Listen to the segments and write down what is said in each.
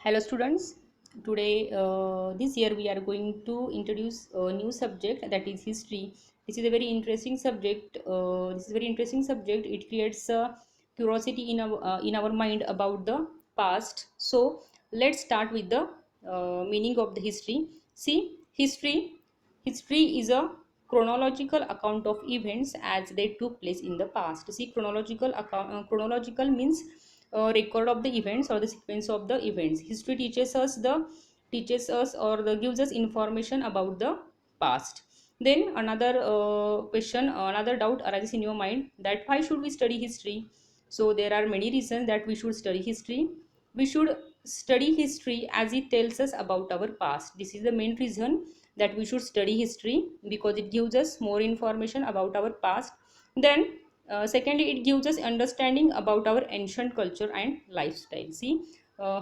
Hello students, today this year we are going to introduce a new subject, that is history. This is a very interesting subject. It creates a curiosity in our mind about the past. So let's start with the meaning of the history. See, history is a chronological account of events as they took place in the past. See, chronological means record of the events or the sequence of the events. History teaches us or gives us information about the past. Then another another doubt arises in your mind, that why should we study history? So there are many reasons that we should study history. We should study history as it tells us about our past. This is the main reason that we should study history, because it gives us more information about our past. Then secondly, it gives us understanding about our ancient culture and lifestyle. See,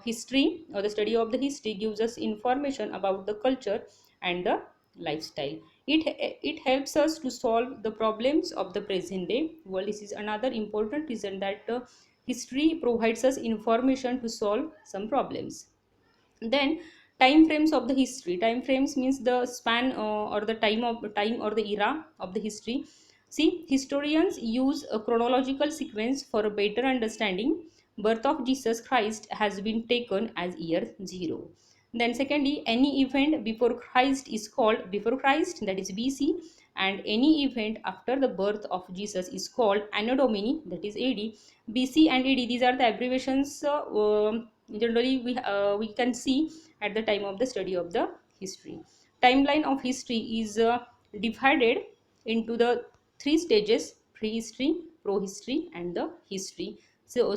history or the study of the history gives us information about the culture and the lifestyle. It helps us to solve the problems of the present day world. This is another important reason that history provides us information to solve some problems. Then time frames of the history. Time frames means the span or the time or the era of the history. See, historians use a chronological sequence for a better understanding. Birth of Jesus Christ has been taken as year 0. Then secondly, any event before Christ is called before Christ, that is BC, and any event after the birth of Jesus is called Anno Domini, that is AD. BC and AD, these are the abbreviations generally we can see at the time of the study of the history. Timeline of history is divided into the three stages: prehistory, prohistory, and the history. So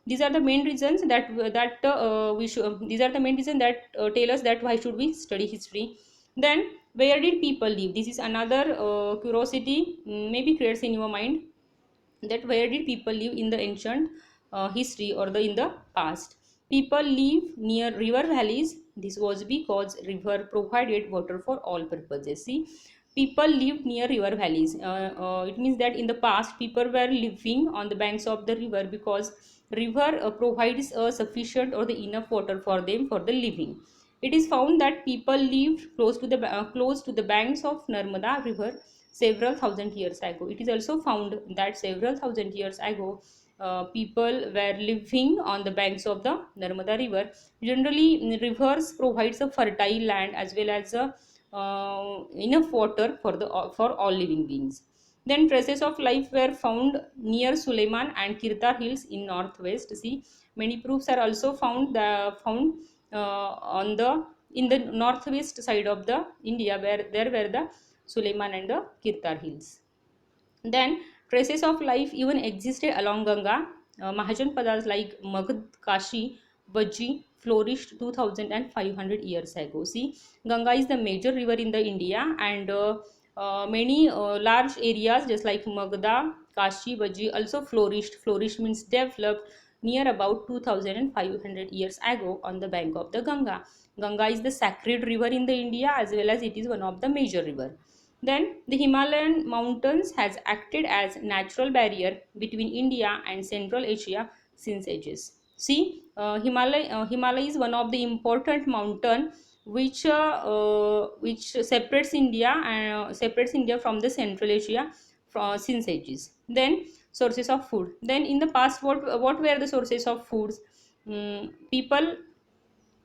these are the main reasons we should. These are the main reasons that tell us that why should we study history. Then, where did people live? This is another curiosity maybe creates in your mind, that where did people live in the ancient history or the in the past. People live near river valleys. This was because river provided water for all purposes. See, people lived near river valleys. It means that in the past people were living on the banks of the river, because river provides a sufficient or the enough water for them for the living. It is found that people lived close to the banks of Narmada river several thousand years ago. It is also found that several thousand years ago, people were living on the banks of the Narmada river. Generally, rivers provides a fertile land as well as enough water for all living beings. Then traces of life were found near Suleiman and Kirtar hills in northwest. See, many proofs are also found on the in the northwest side of the India, where there were the Suleiman and the Kirtar hills. Then traces of life even existed along Ganga. Mahajanpadas like Magad, Kashi, Bajji flourished 2500 years ago. See, Ganga is the major river in the India, and many large areas just like Magda, Kashi, Bajji also flourished. Flourished means developed near about 2500 years ago on the bank of the Ganga. Ganga is the sacred river in the India, as well as it is one of the major river. Then the Himalayan mountains has acted as natural barrier between India and Central Asia since ages. See, Himalaya is one of the important mountain which separates India from the Central Asia since ages. Then sources of food. Then in the past, what were the sources of foods? People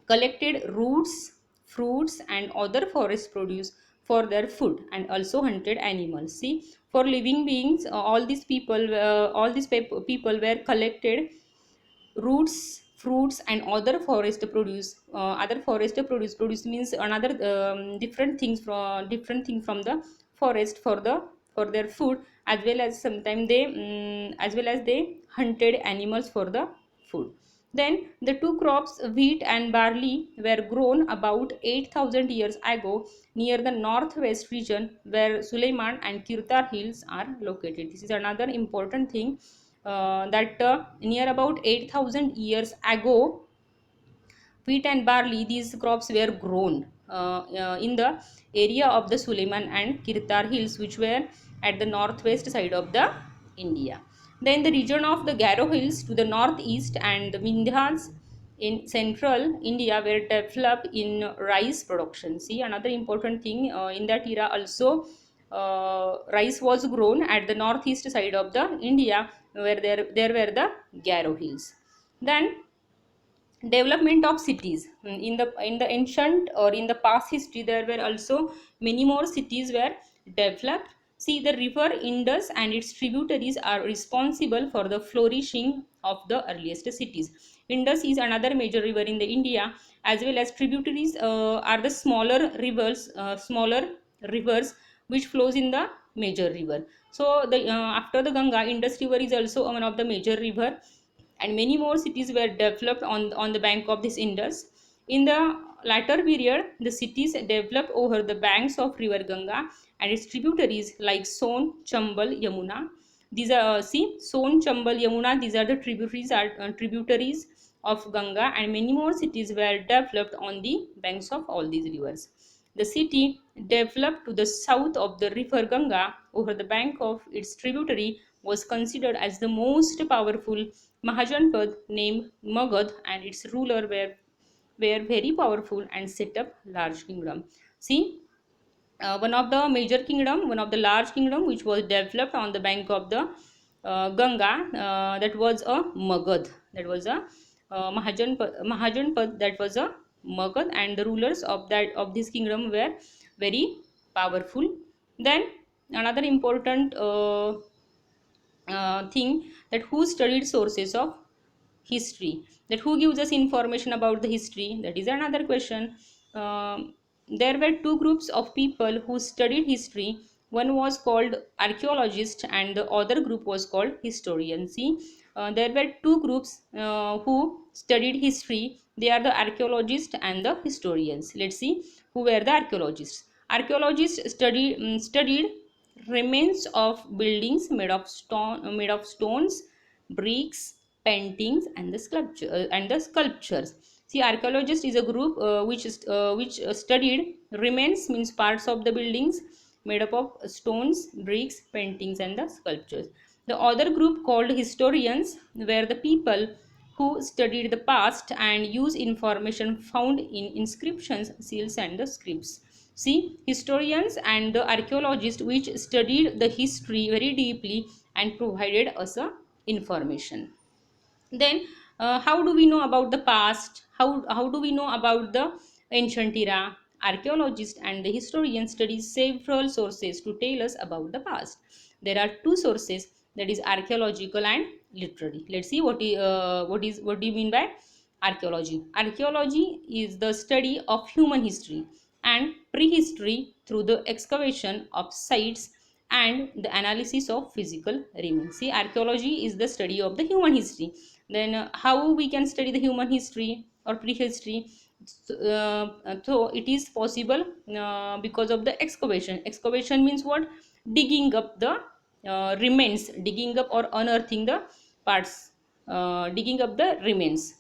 collected roots, fruits, and other forest produce for their food, and also hunted animals. See, for living beings, all these people were collected roots, fruits, and other forest produce. Other forest produce means another different thing from the forest for their food, as well as sometimes as well as they hunted animals for the food. Then the two crops, wheat and barley, were grown about 8,000 years ago near the northwest region where Suleiman and Kirtar hills are located. This is another important thing, that near about 8,000 years ago, wheat and barley, these crops were grown in the area of the Suleiman and Kirtar hills, which were at the northwest side of the India. Then the region of the Garo hills to the northeast and the Vindhyas in central India were developed in rice production. See, another important thing, in that era also rice was grown at the northeast side of the India, where there were the Garo hills. Then development of cities. In the ancient or in the past history, there were also many more cities were developed. See, the river Indus and its tributaries are responsible for the flourishing of the earliest cities. Indus is another major river in the India, as well as tributaries are the smaller rivers which flows in the major river. So the after the Ganga, Indus river is also one of the major river, and many more cities were developed on the bank of this Indus. In the latter period, the cities developed over the banks of river Ganga and its tributaries like Son, Chambal, Yamuna. These are Son, Chambal, Yamuna. These are the tributaries of Ganga, and many more cities were developed on the banks of all these rivers. The city developed to the south of the river Ganga over the bank of its tributary was considered as the most powerful Mahajanpad named Magad, and its ruler were very powerful and set up large kingdom. See, one of the large kingdom which was developed on the bank of the Ganga, that was a Magad. That was a Mahajanpad. That was a Magad, and the rulers of this kingdom were very powerful. Then another important thing, that who studied sources of history, that who gives us information about the history, that is another question. There were two groups of people who studied history. One was called archaeologist and the other group was called historian. See, there were two groups who studied history. They are the archaeologists and the historians. Let's see who were the archaeologists. Archaeologists studied remains of buildings made of stones, bricks, paintings, and the sculptures. See, archaeologist is a group which studied remains, means parts of the buildings made up of stones, bricks, paintings, and the sculptures. The other group called historians were the people who studied the past and use information found in inscriptions, seals, and the scripts. See, historians and the archaeologists which studied the history very deeply and provided us a information. Then how do we know about the past? How do we know about the ancient era? Archaeologists and the historians study several sources to tell us about the past. There are two sources, that is archaeological and literary. Let's see what do you mean by archaeology. Archaeology is the study of human history and prehistory through the excavation of sites and the analysis of physical remains. See, archaeology is the study of the human history. Then how we can study the human history or prehistory? So it is possible because of the excavation. Excavation means what? Digging up the remains, digging up or unearthing the parts, digging up the remains.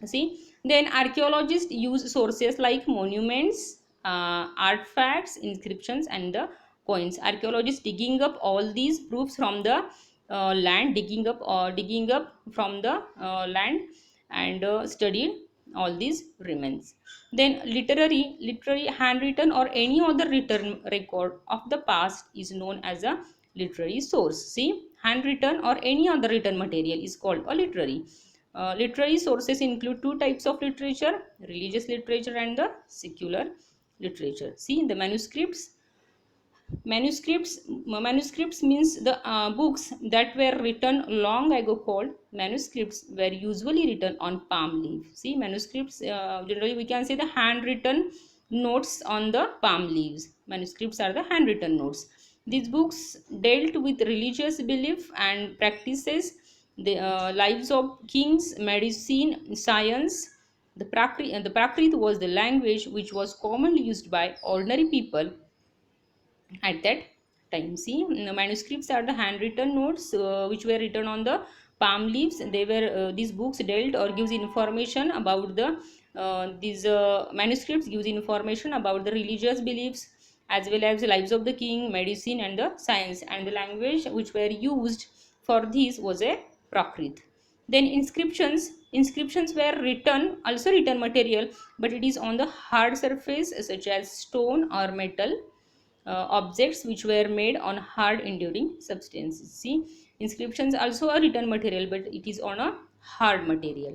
See, then archaeologists use sources like monuments, artifacts, inscriptions, and the coins. Archaeologists digging up all these proofs from the land, digging up from the land, and studied all these remains. Then literary handwritten or any other written record of the past is known as a literary source. See, handwritten or any other written material is called a literary. Literary sources include two types of literature: religious literature and the secular literature. See, the manuscripts means the books that were written long ago, called manuscripts, were usually written on palm leaf. See, manuscripts, generally we can say the handwritten notes on the palm leaves. Manuscripts are the handwritten notes. These books dealt with religious belief and practices, the lives of kings, medicine, science. The Prakrit was the language which was commonly used by ordinary people at that time. See, the manuscripts are the handwritten notes which were written on the palm leaves. They were these books dealt or gives information about the these manuscripts gives information about the religious beliefs, as well as the lives of the king, medicine, and the science. And the language which were used for these was a Prakrit. Then inscriptions Inscriptions were written, also written material, but it is on the hard surface such as stone or metal objects which were made on hard enduring substances. See, inscriptions also a written material, but it is on a hard material.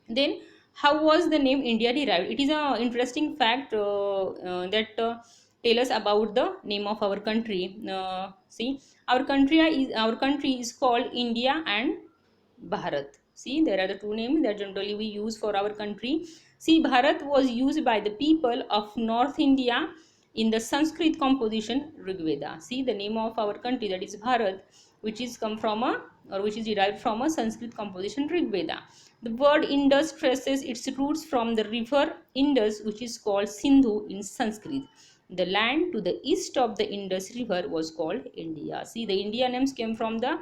Then, how was the name India derived? It is a interesting fact that tell us about the name of our country. See, our country is called India and Bharat. See, there are the two names that generally we use for our country. See, Bharat was used by the people of North India in the Sanskrit composition Rig Veda. See, the name of our country, that is Bharat, which is come from a, or which is derived from a Sanskrit composition Rig Veda. The word Indus traces its roots from the river Indus, which is called Sindhu in Sanskrit. The land to the east of the Indus river was called India. See, the India names came from the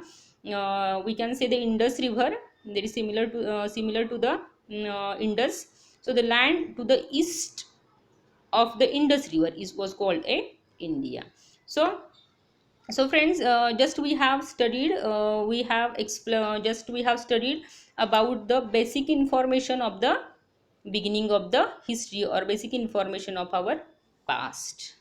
we can say the Indus river, that is similar to the Indus. So the land to the east of the Indus river was called a India. So friends, just we have studied we have studied about the basic information of the beginning of the history, or basic information of our past.